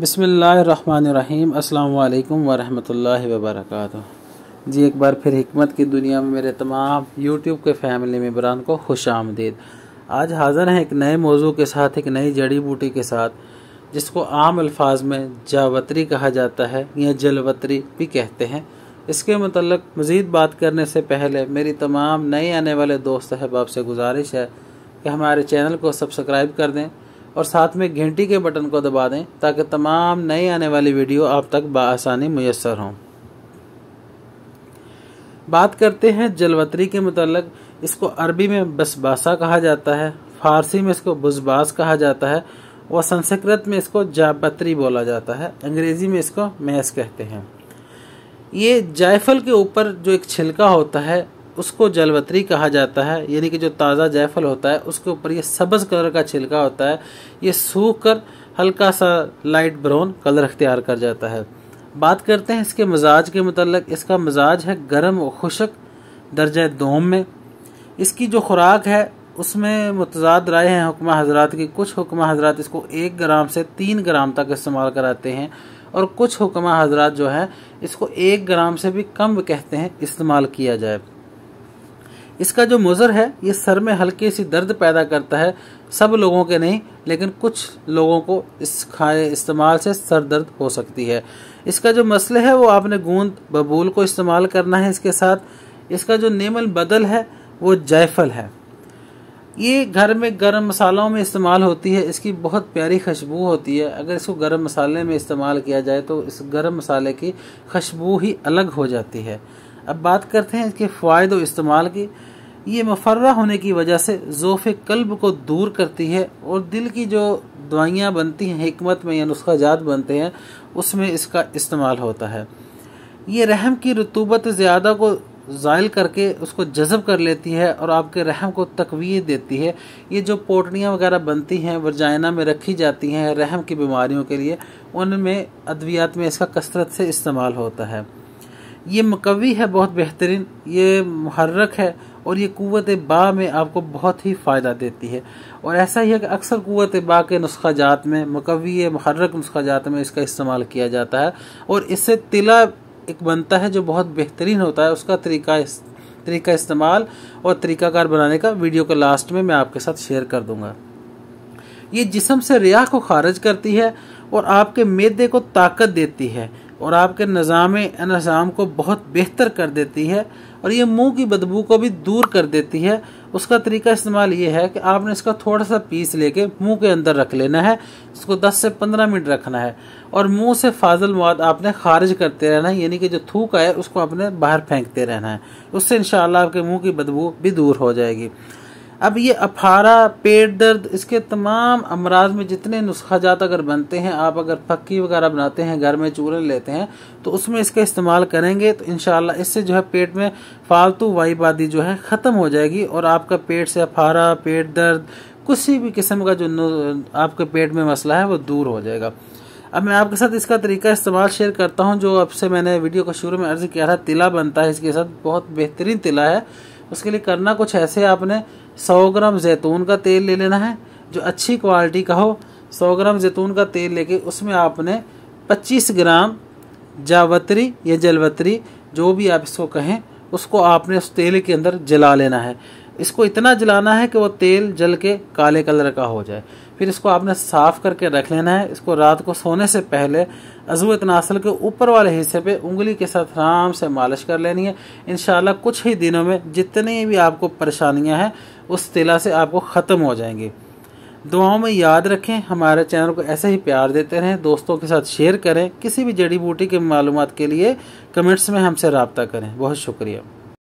बिस्मिल्लाहिर्रहमानिर्रहीम। अस्सलाम वालेकुम वरहमतुल्लाहि वबरकातुहू। जी एक बार फिर हिकमत की दुनिया में मेरे तमाम यूट्यूब के फैमिली मेम्बरान को खुश आमदीद। आज हाज़िर हैं एक नए मौजू के साथ, एक नई जड़ी बूटी के साथ, जिसको आम अल्फाज में जावत्री कहा जाता है या जलवत्री भी कहते हैं। इसके मतलब मज़ीद बात करने से पहले मेरी तमाम नए आने वाले दोस्त अहबाब से गुजारिश है कि हमारे चैनल को सब्सक्राइब कर दें और साथ में घंटी के बटन को दबा दें ताकि तमाम नई आने वाली वीडियो आप तक बआसानी मुयस्सर हों। बात करते हैं जलवत्री के मतलब। इसको अरबी में बसबासा कहा जाता है, फारसी में इसको बुज़बास कहा जाता है और संस्कृत में इसको जावत्री बोला जाता है, अंग्रेज़ी में इसको मैस कहते हैं। ये जायफल के ऊपर जो एक छिलका होता है उसको जलवत्री कहा जाता है, यानी कि जो ताज़ा जायफल होता है उसके ऊपर ये सब्ज़ कलर का छिलका होता है। ये सूख कर हल्का सा लाइट ब्राउन कलर अख्तियार कर जाता है। बात करते हैं इसके मिजाज के मतलब। इसका मिजाज है गर्म और खुशक दर्जा दोम में। इसकी जो खुराक है उसमें मुतज़ाद राय हैं हुक्मा हजरात की। कुछ हुक्मा हजरात इसको 1 ग्राम से 3 ग्राम तक इस्तेमाल कराते हैं और कुछ हुक्मा हजरात जो है इसको 1 ग्राम से भी कम कहते हैं इस्तेमाल किया जाए। इसका जो मुज़र है ये सर में हल्की सी दर्द पैदा करता है, सब लोगों के नहीं लेकिन कुछ लोगों को इस खाए इस्तेमाल से सर दर्द हो सकती है। इसका जो मसले है वो आपने गूंद बबूल को इस्तेमाल करना है इसके साथ। इसका जो नेमल बदल है वो जायफल है। ये घर में गरम मसालों में इस्तेमाल होती है। इसकी बहुत प्यारी खुशबू होती है। अगर इसको गरम मसाले में इस्तेमाल किया जाए तो इस गरम मसाले की खुशबू ही अलग हो जाती है। अब बात करते हैं इसके फ़ायदे और इस्तेमाल की। ये मुफर्रा होने की वजह से ज़ोफ़े कल्ब को दूर करती है और दिल की जो दवाइयाँ बनती हैं हिकमत में या नुस्खा जात बनते हैं उसमें इसका इस्तेमाल होता है। ये रहम की रतूबत ज़्यादा को ज़ाइल करके उसको जज़ब कर लेती है और आपके रहम को तक़वीयत देती है। ये जो पोटनियाँ वगैरह बनती हैं वर्जाइना में रखी जाती हैं रहम की बीमारियों के लिए, उनमें अद्वियात में इसका कसरत से इस्तेमाल होता है। ये मुकव्वी है बहुत बेहतरीन, ये मुहर्रक है और ये क़ुव्वत बा में आपको बहुत ही फ़ायदा देती है। और ऐसा ही है कि अक्सर क़ुव्वत बा के नुस्खा जात में मुकव्वी मुहर्रक नुस्खा जात में इसका इस्तेमाल किया जाता है और इससे तिला एक बनता है जो बहुत बेहतरीन होता है। उसका तरीका इस्तेमाल और तरीक़ाकार बनाने का वीडियो के लास्ट में मैं आपके साथ शेयर कर दूँगा। ये जिस्म से रियाह को खारिज करती है और आपके मैदे को ताकत देती है और आपके निज़ाम को बहुत बेहतर कर देती है और ये मुंह की बदबू को भी दूर कर देती है। उसका तरीका इस्तेमाल ये है कि आपने इसका थोड़ा सा पीस लेके मुंह के अंदर रख लेना है। इसको 10 से 15 मिनट रखना है और मुंह से फाजिल मवाद आपने खारिज करते रहना है, यानी कि जो थूका है उसको आपने बाहर फेंकते रहना है। उससे इंशाअल्लाह आपके मुंह की बदबू भी दूर हो जाएगी। अब ये अफारा, पेट दर्द, इसके तमाम अमराज में जितने नुस्खा जात अगर बनते हैं, आप अगर फक्की वगैरह बनाते हैं घर में चूरन लेते हैं तो उसमें इसका इस्तेमाल करेंगे तो इंशाअल्लाह इससे जो है पेट में फालतू वाईबादी जो है ख़त्म हो जाएगी और आपका पेट से अफारा, पेट दर्द, किसी भी किस्म का जो आपके पेट में मसला है वो दूर हो जाएगा। अब मैं आपके साथ इसका तरीका इस्तेमाल शेयर करता हूँ जो अब से मैंने वीडियो को शुरू में अर्ज़ किया था। तिला बनता है इसके साथ, बहुत बेहतरीन तिला है। उसके लिए करना कुछ ऐसे, आपने 100 ग्राम जैतून का तेल ले लेना है जो अच्छी क्वालिटी का हो। 100 ग्राम जैतून का तेल लेके उसमें आपने 25 ग्राम जावत्री या जलवत्री जो भी आप इसको कहें उसको आपने उस तेल के अंदर जला लेना है। इसको इतना जलाना है कि वो तेल जल के काले कलर का हो जाए। फिर इसको आपने साफ़ करके रख लेना है। इसको रात को सोने से पहले अज़ू तनासल के ऊपर वाले हिस्से पे उंगली के साथ आराम से मालिश कर लेनी है। इंशाअल्लाह कुछ ही दिनों में जितनी भी आपको परेशानियां हैं उस तिला से आपको ख़त्म हो जाएंगी। दुआओं में याद रखें, हमारे चैनल को ऐसे ही प्यार देते रहें, दोस्तों के साथ शेयर करें। किसी भी जड़ी बूटी के मालूमात के लिए कमेंट्स में हमसे रब्ता करें। बहुत शुक्रिया।